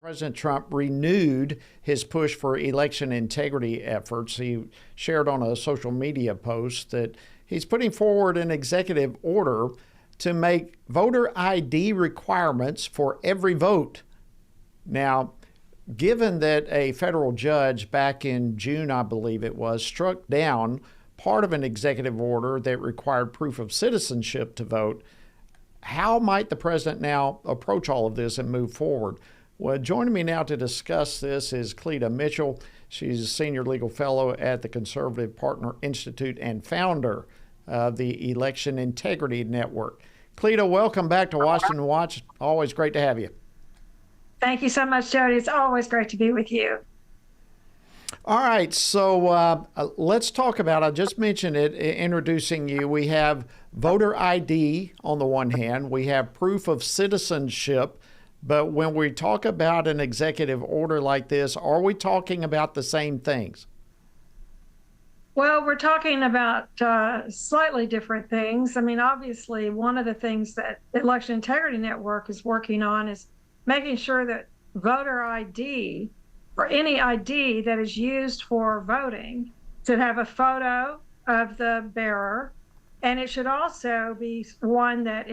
President Trump renewed his push for election integrity efforts. He shared on a social media post that he's putting forward an executive order to make voter ID requirements for every vote. Now, given that a federal judge back in June, I believe it was, struck down part of an executive order that required proof of citizenship to vote, how might the president now approach all of this and move forward? Well, joining me now to discuss this is Cleta Mitchell. She's a senior legal fellow at the Conservative Partner Institute and founder of the Election Integrity Network. Cleta, welcome back to Washington Watch. Always great to have you. Thank you so much, Jody. It's always great to be with you. All right, so let's talk about, I just mentioned it, introducing you. We have voter ID on the one hand. We have proof of citizenship. But when we talk about an executive order like this, are we talking about the same things? Well, we're talking about slightly different things. I mean, obviously, one of the things that the Election Integrity Network is working on is making sure that voter ID or any ID that is used for voting should have a photo of the bearer, and it should also be one that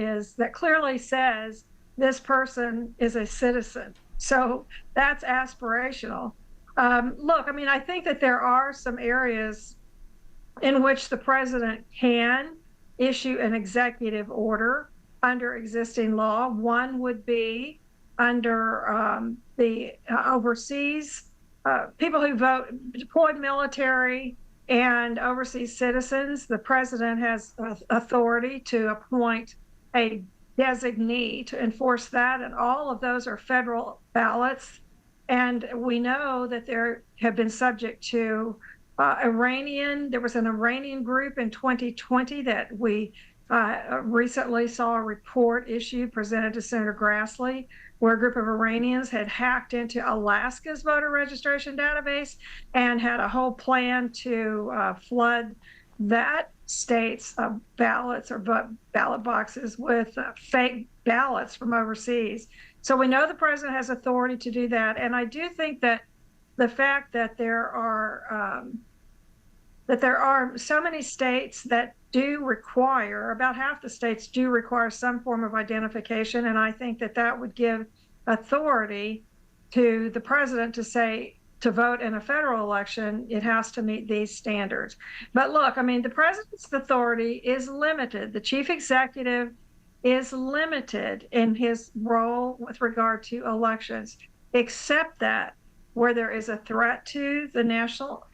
clearly says this person is a citizen. So that's aspirational. Look, I mean, I think that there are some areas in which the president can issue an executive order under existing law. One would be under the overseas, people who vote, deployed military and overseas citizens. The president has authority to appoint a designee to enforce that, and all of those are federal ballots. And we know that there have been subject to there was an Iranian group in 2020 that we recently saw a report issued, presented to Senator Grassley, where a group of Iranians had hacked into Alaska's voter registration database and had a whole plan to flood that state's ballots or ballot boxes with fake ballots from overseas. So we know the president has authority to do that. And I do think that the fact that there are so many states that do require, about half the states do require some form of identification. And I think that that would give authority to the president to say, to vote in a federal election, it has to meet these standards. But look, I mean, the president's authority is limited. The chief executive is limited in his role with regard to elections, except that where there is a threat to the national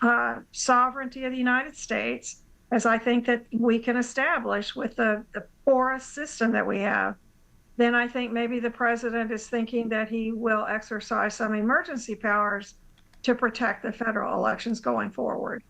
sovereignty of the United States, as I think that we can establish with the porous system that we have, then I think maybe the president is thinking that he will exercise some emergency powers to protect the federal elections going forward.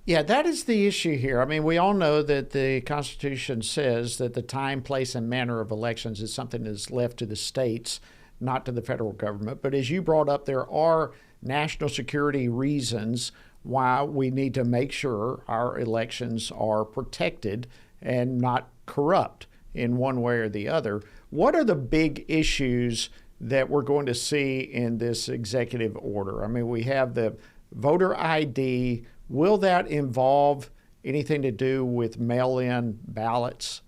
Yeah, that is the issue here. I mean, we all know that the Constitution says that the time, place, and manner of elections is something that is left to the states, not to the federal government. But as you brought up, there are national security reasons why we need to make sure our elections are protected and not corrupt in one way or the other. What are the big issues that we're going to see in this executive order? I mean, we have the voter ID. Will that involve anything to do with mail-in ballots?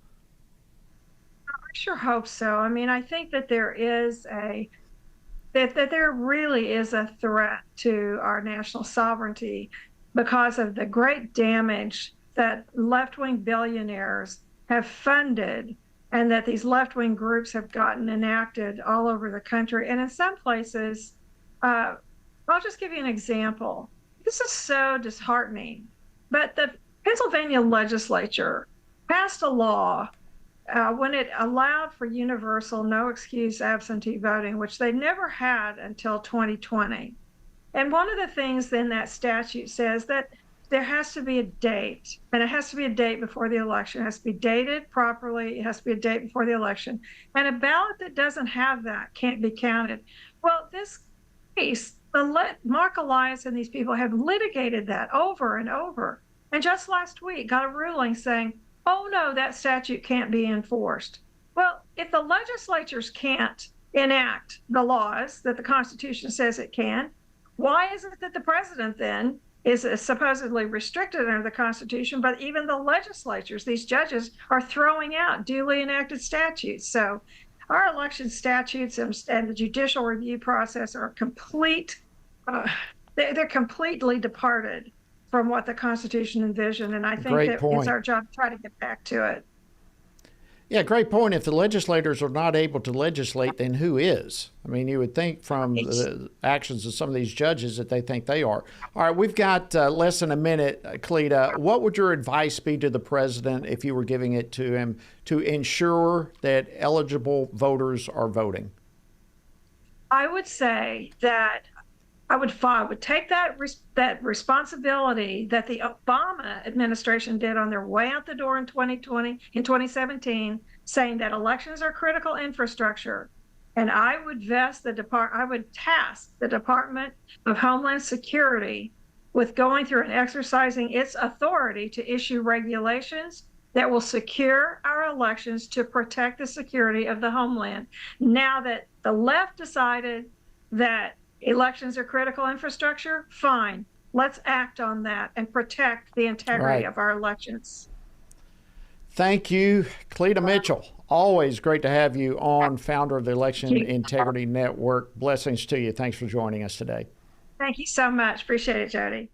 I sure hope so. I mean, I think that there really is a threat to our national sovereignty because of the great damage that left-wing billionaires have funded and that these left-wing groups have gotten enacted all over the country. And in some places, I'll just give you an example. This is so disheartening, but the Pennsylvania legislature passed a law when it allowed for universal no excuse absentee voting, which they never had until 2020. And one of the things in that statute says that there has to be a date, and it has to be a date before the election. It has to be dated properly. It has to be a date before the election. And a ballot that doesn't have that can't be counted. Well, this case, Mark Elias and these people have litigated that over and over. And just last week got a ruling saying, oh no, that statute can't be enforced. Well, if the legislatures can't enact the laws that the Constitution says it can. Why is it that the president then is supposedly restricted under the Constitution, but even the legislatures, these judges, are throwing out duly enacted statutes? So our election statutes and the judicial review process are they're completely departed from what the Constitution envisioned. And I think that it's our job to try to get back to it. Yeah, great point. If the legislators are not able to legislate, then who is? I mean, you would think from the actions of some of these judges that they think they are. All right, we've got less than a minute, Cleta. What would your advice be to the president if you were giving it to him to ensure that eligible voters are voting? I would say that I would take that responsibility that the Obama administration did on their way out the door in 2017, saying that elections are critical infrastructure, and I would task the Department of Homeland Security with going through and exercising its authority to issue regulations that will secure our elections to protect the security of the homeland. Now that the left decided that elections are critical infrastructure, fine. Let's act on that and protect the integrity of our elections. Thank you, Cleta Mitchell. Always great to have you on, founder of the Election Integrity Network. Blessings to you. Thanks for joining us today. Thank you so much. Appreciate it, Jody.